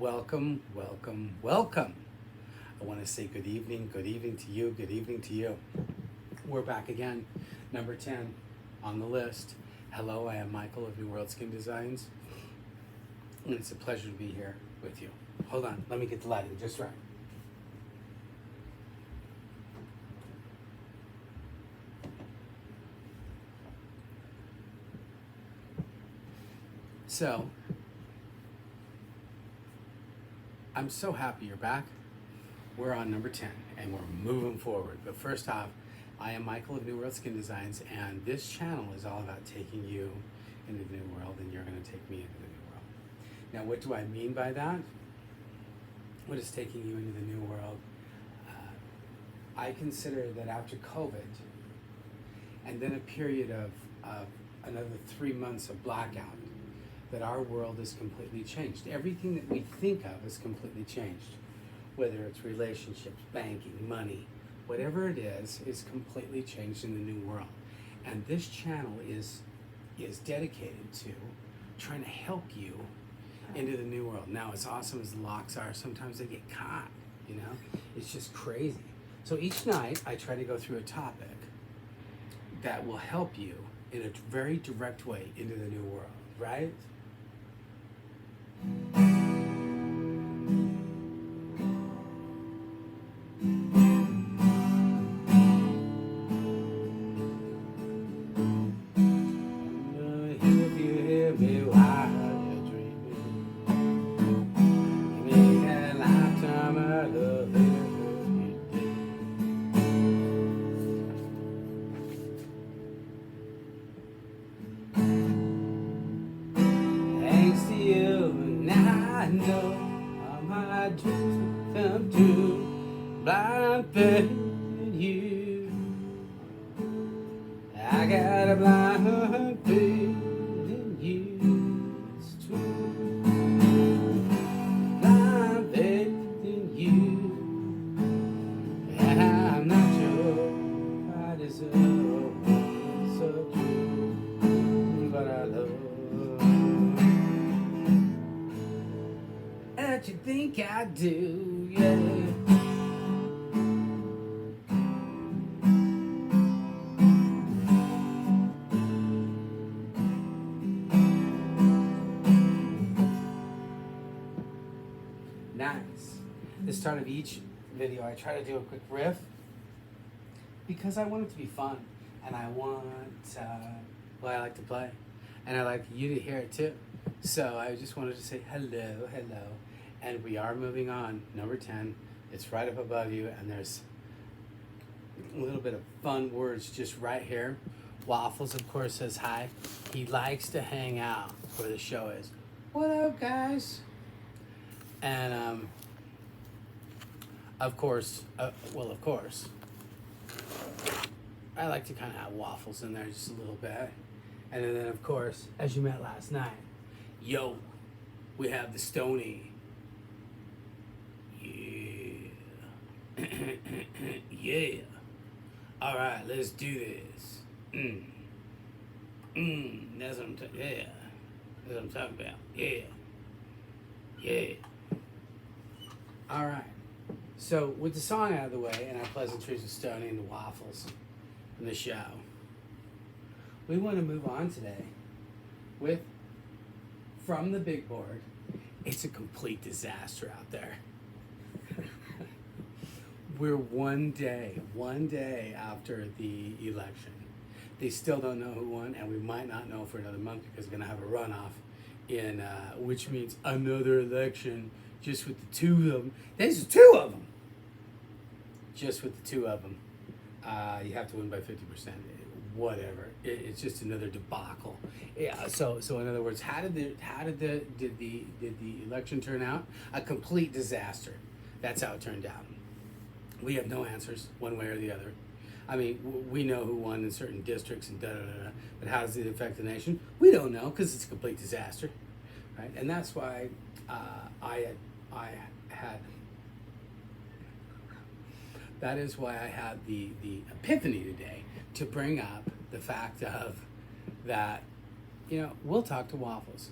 Welcome, welcome, welcome. I want to say good evening to you, good evening to you. We're back again, number 10 on the list. Hello, I am Michael of New World Skin Designs, and it's a pleasure to be here with you. Hold on, let me get the lighting just right. So, I'm so happy you're back. We're on number 10 and we're moving forward. But first off, I am Michael of New World Skin Designs, and this channel is all about taking you into the new world, and you're going to take me into the new world. Now, what do I mean by that? What is taking you into the new world? I consider that after COVID and then a period of another 3 months of blackout, that our world is completely changed. Everything that we think of is completely changed. Whether it's relationships, banking, money, whatever it is completely changed in the new world. And this channel is dedicated to trying to help you into the new world. Now, as awesome as the locks are, sometimes they get caught, you know? It's just crazy. So each night I try to go through a topic that will help you in a very direct way into the new world, right? Come to blind faith in you. I got a blind faith in you. It's true. Blind faith in you. And I'm not sure I deserve what's so true, but I love that you think I do, yeah. Nice. The start of each video, I try to do a quick riff because I want it to be fun, and I want, I like to play, and I like you to hear it too. So I just wanted to say hello, and we are moving on. Number 10, it's right up above you, and there's a little bit of fun words just right here. Waffles, of course, says hi. He likes to hang out where the show is. What up, guys? And of course, I like to kind of have Waffles in there just a little bit. And then, of course, as you met last night, yo, we have the Stony. Yeah. Yeah. All right, let's do this. That's what I'm talking. Yeah. That's what I'm talking about. Yeah. Yeah. All right. So with the song out of the way and our pleasantries with Stony and the Waffles and the show, we want to move on today with From the Big Board. It's a complete disaster out there. We're one day after the election. They still don't know who won, and we might not know for another month because we're going to have a runoff in, which means another election just with the two of them. There's two of them. Just with the two of them. You have to win by 50%. Whatever. It's just another debacle. Yeah. So in other words, how did the election turn out? A complete disaster. That's how it turned out. We have no answers one way or the other. I mean, we know who won in certain districts and but how does it affect the nation? We don't know because it's a complete disaster, right? And that's why that is why I had the epiphany today to bring up the fact of that, we'll talk to Waffles.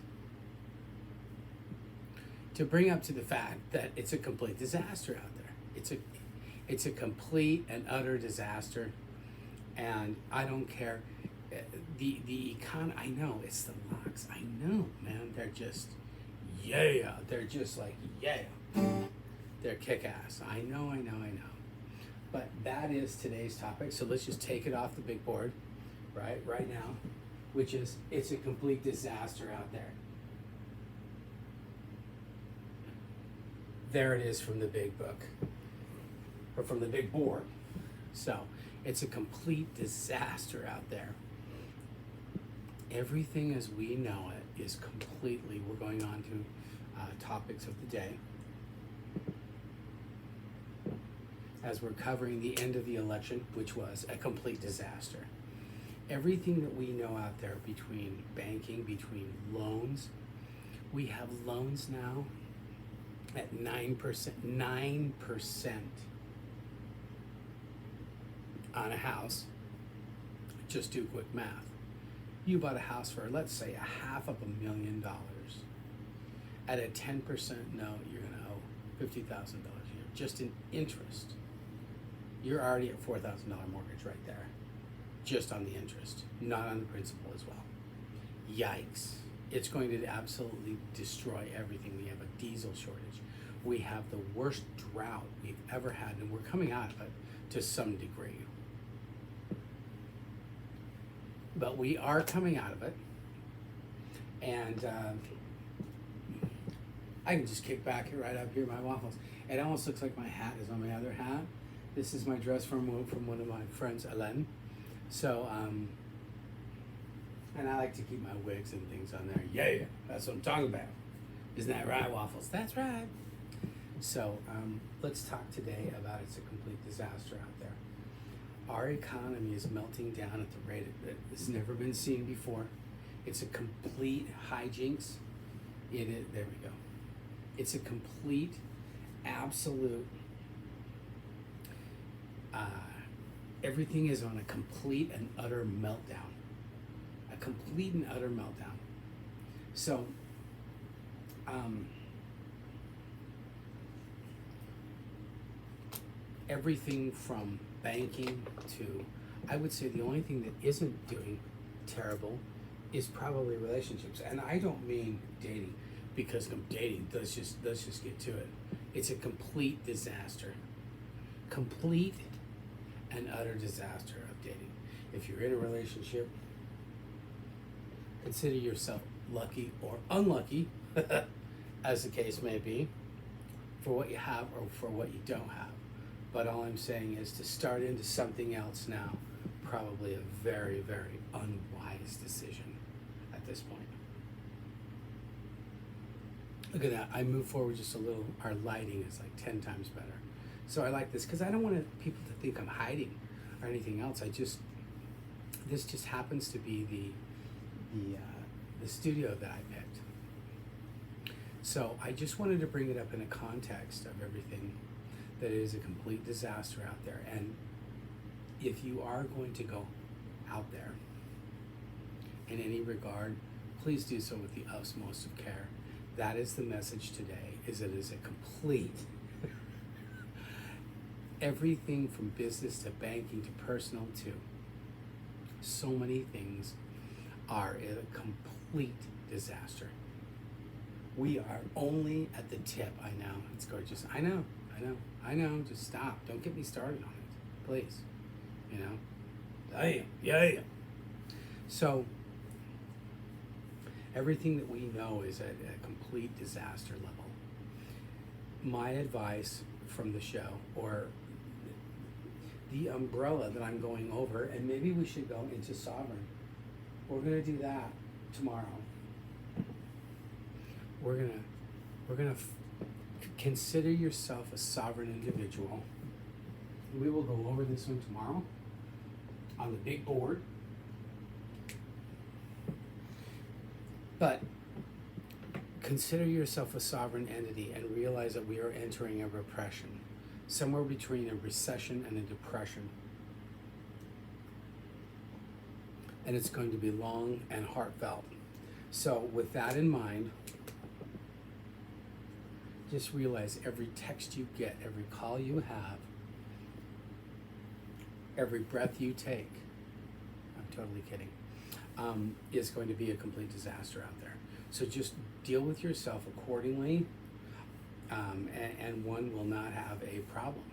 to bring up to the fact that it's a complete disaster out there. It's a complete and utter disaster, and I don't care. The econ. I know it's the locks. I know, man. They're just They're just like They're kick ass. I know. But that is today's topic. So let's just take it off the big board, right now, which is it's a complete disaster out there. There it is from the big book, or from the big board. So it's a complete disaster out there. Everything as we know it is completely, we're going on to topics of the day. As we're covering the end of the election, which was a complete disaster. Everything that we know out there between banking, between loans, we have loans now at 9% on a house. Just do quick math. You bought a house for, let's say, $500,000. At a 10% note, you're going to owe $50,000 a year, just in interest. You're already at $4,000 mortgage right there, just on the interest, not on the principal as well. Yikes. It's going to absolutely destroy everything. We have a diesel shortage. We have the worst drought we've ever had, and we're coming out of it to some degree. But we are coming out of it, and I can just kick back right up here, my waffles. It almost looks like my hat is on my other hat. This is my dress from one of my friends, Ellen. So, and I like to keep my wigs and things on there. Yeah, that's what I'm talking about. Isn't that right, waffles? That's right. So, let's talk today about it's a complete disaster out there. Our economy is melting down at the rate that's never been seen before. It's a complete hijinks. It is, there we go. It's a complete, absolute, everything is on a complete and utter meltdown. A complete and utter meltdown. So, everything from banking to, I would say the only thing that isn't doing terrible is probably relationships. And I don't mean dating, because dating, let's just get to it. It's a complete disaster. Complete and utter disaster of dating. If you're in a relationship, consider yourself lucky or unlucky, as the case may be, for what you have or for what you don't have. But all I'm saying is to start into something else now, probably a very, very unwise decision at this point. Look at that, I move forward just a little, our lighting is like 10 times better. So I like this, because I don't want people to think I'm hiding or anything else. This just happens to be the studio that I picked. So I just wanted to bring it up in a context of everything, that it is a complete disaster out there. And if you are going to go out there in any regard, please do so with the utmost of care. That is the message today, is it is a complete, everything from business to banking to personal to so many things are a complete disaster. We are only at the tip. I know, it's gorgeous. I know, just stop. Don't get me started on it, please. You know? Yeah. So, everything that we know is at a complete disaster level. My advice from the show, or the umbrella that I'm going over, and maybe we should go into sovereign. We're gonna do that tomorrow. We're gonna consider yourself a sovereign individual. We will go over this one tomorrow on the big board. But consider yourself a sovereign entity and realize that we are entering a repression, somewhere between a recession and a depression. And it's going to be long and heartfelt. So with that in mind, just realize every text you get, every call you have, every breath you take, I'm totally kidding, is going to be a complete disaster out there. So just deal with yourself accordingly, and one will not have a problem.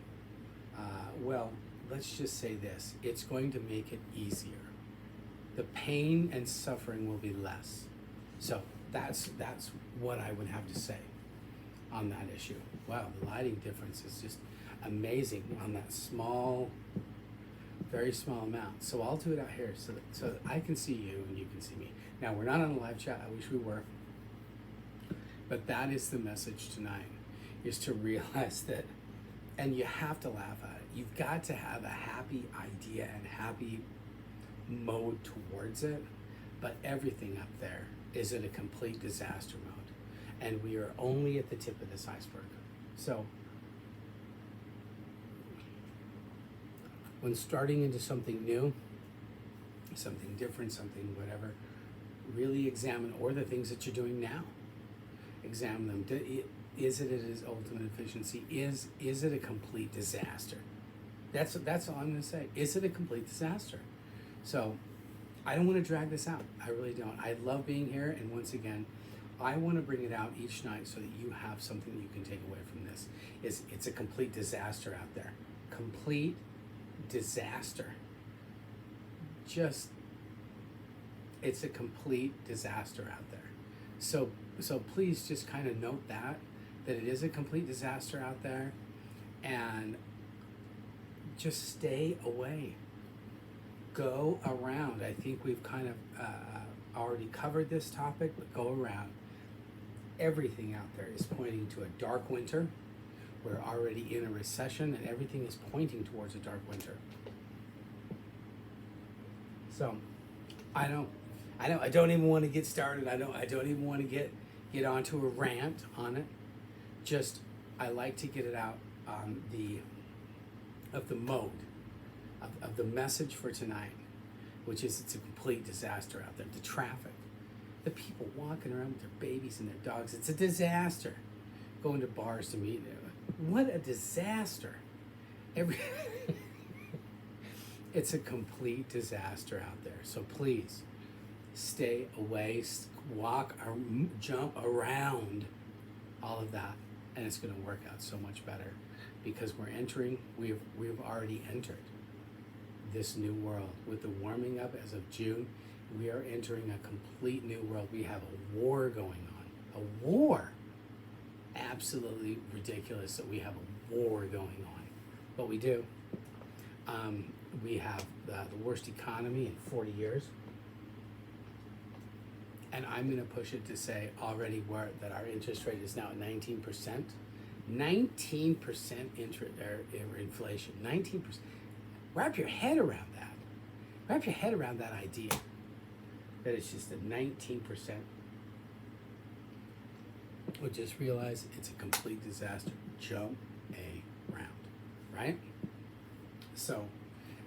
Well, let's just say this, it's going to make it easier. The pain and suffering will be less. So that's what I would have to say on that issue. Wow, the lighting difference is just amazing on that small, very small amount. So I'll do it out here so that I can see you and you can see me. Now, we're not on a live chat, I wish we were, but that is the message tonight, is to realize that, and you have to laugh at it. You've got to have a happy idea and happy mode towards it, but everything up there is in a complete disaster mode, and we are only at the tip of this iceberg. So when starting into something new, something different, something whatever, really examine, or the things that you're doing now, examine them. Is it at its ultimate efficiency? Is it a complete disaster? That's all I'm going to say. Is it a complete disaster? So I don't want to drag this out. I really don't. I love being here, and once again, I want to bring it out each night so that you have something that you can take away from this. It's a complete disaster out there. Complete disaster. It's a complete disaster out there. So please just kind of note that it is a complete disaster out there, and just stay away. Go around. I think we've kind of already covered this topic, but go around. Everything out there is pointing to a dark winter. We're already in a recession, and everything is pointing towards a dark winter. So I don't even want to get started. I don't even want to get onto a rant on it. Just, I like to get it out on the mode of the message for tonight, which is it's a complete disaster out there. The traffic, the people walking around with their babies and their dogs, it's a disaster. Going to bars to meet, what a disaster. It's a complete disaster out there. So please stay away, walk or jump around all of that, and it's going to work out so much better, because we've already entered this new world. With the warming up as of June, we are entering a complete new world. We have a war going on. A war. Absolutely ridiculous that we have a war going on. But we do. We have the worst economy in 40 years. And I'm going to push it to say already that our interest rate is now at 19%. 19% inflation. 19%. Wrap your head around that. Wrap your head around that idea that it's just at 19%. Well, just realize it's a complete disaster. Jump around, right? So,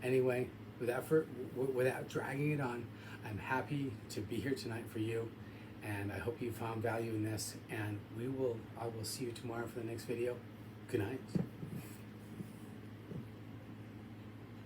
anyway, without dragging it on, I'm happy to be here tonight for you, and I hope you found value in this. And I will see you tomorrow for the next video. Good night.